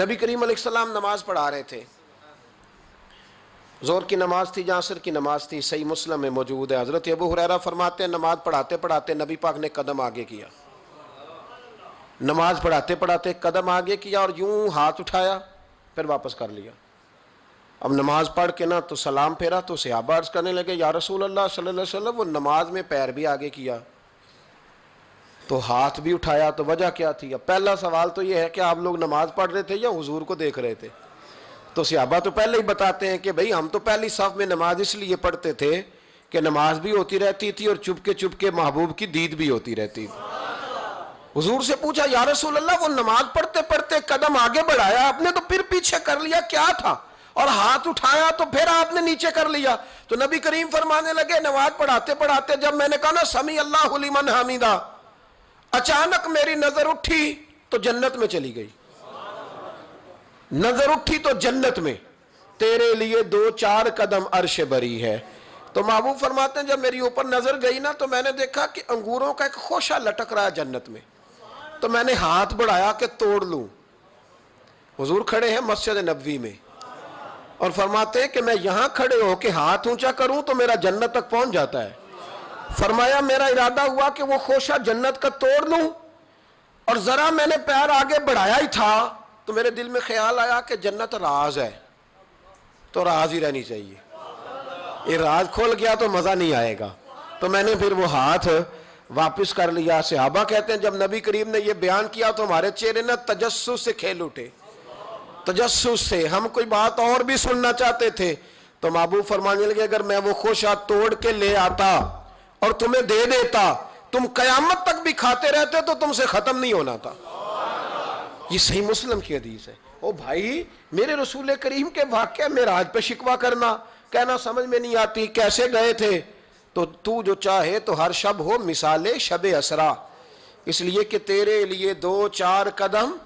نبی کریم علیہ السلام نماز پڑھا رہے تھے، ظہر کی نماز تھی یا عصر کی نماز تھی، صحیح مسلم میں موجود ہے۔ حضرت ابو ہریرہ فرماتے ہیں نماز پڑھاتے پڑھاتے نبی پاک نے قدم آگے کیا، نماز پڑھاتے پڑھاتے قدم آگے کیا اور یوں ہاتھ اٹھایا پھر واپس کر لیا۔ اب نماز پڑھ کے نا تو سلام پھیرا تو صحابہ عرض کرنے لگے یا رسول اللہ صلی اللہ علیہ وسلم وہ نماز میں پیر بھی آگے کیا تو ہاتھ بھی اٹھایا، تو وجہ کیا تھی؟ اب پہلا سوال تو یہ ہے کہ آپ لوگ نماز پڑھ رہے تھے یا حضور کو دیکھ رہے تھے؟ تو صحابہ تو پہلے ہی بتاتے ہیں کہ بھئی ہم تو پہلی صف میں نماز اس لیے پڑھتے تھے کہ نماز بھی ہوتی رہتی تھی اور چپ کے محبوب کی دید بھی ہوتی رہتی تھی۔ حضور سے پوچھا یا رسول اللہ وہ نماز پڑھتے پڑھتے قدم آگے بڑھایا آپ نے تو پھر پیچھے کر لیا، کیا تھا؟ اور ہاتھ اٹھایا تو پھر آپ نے نیچے کر لیا۔ تو نبی کریم فرمانے لگے نماز پڑھاتے پڑھاتے جب میں نے کہا نا سمی اللہ لمن حمیدہ، اچانک میری نظر اٹھی تو جنت میں چلی گئی، نظر اٹھی تو جنت میں، تیرے لیے 2-4 قدم عرش بری ہے۔ تو محبوب فرماتے ہیں جب میری اوپر نظر گئی نا تو میں نے دیکھا کہ انگوروں کا ایک خوشہ لٹک رہا ہے جنت میں، تو میں نے ہاتھ بڑھایا کہ توڑ لوں۔ حضور کھڑے ہیں مسجد نبوی میں اور فرماتے ہیں کہ میں یہاں کھڑے ہو کے ہاتھ اونچا کروں تو میرا جنت تک پہنچ جاتا ہے۔ فرمایا میرا ارادہ ہوا کہ وہ خوشہ جنت کا توڑ لوں، اور ذرا میں نے پیر آگے بڑھایا ہی تھا تو میرے دل میں خیال آیا کہ جنت راز ہے تو راز ہی رہنی چاہیے، یہ راز کھول گیا تو مزہ نہیں آئے گا، تو میں نے پھر وہ ہاتھ واپس کر لیا۔ صحابہ کہتے ہیں جب نبی کریم نے یہ بیان کیا تو ہمارے چہرے نہ تجسس سے کھیل اٹھے، تجسس سے ہم کوئی بات اور بھی سننا چاہتے تھے۔ تو محبوب فرمانے لگے اگر میں وہ خوشہ توڑ کے لے آتا اور تمہیں دے دیتا تم قیامت تک بھی کھاتے رہتے تو تم سے ختم نہیں ہونا تھا۔ یہ صحیح مسلم کی حدیث ہے۔ او بھائی میرے رسول کریم کے واقعہ معراج پہ شکوہ کرنا، کہنا سمجھ میں نہیں آتی کیسے گئے تھے، تو جو چاہے تو ہر شب ہو مثال شب اسرا، اس لیے کہ تیرے لیے 2-4 قدم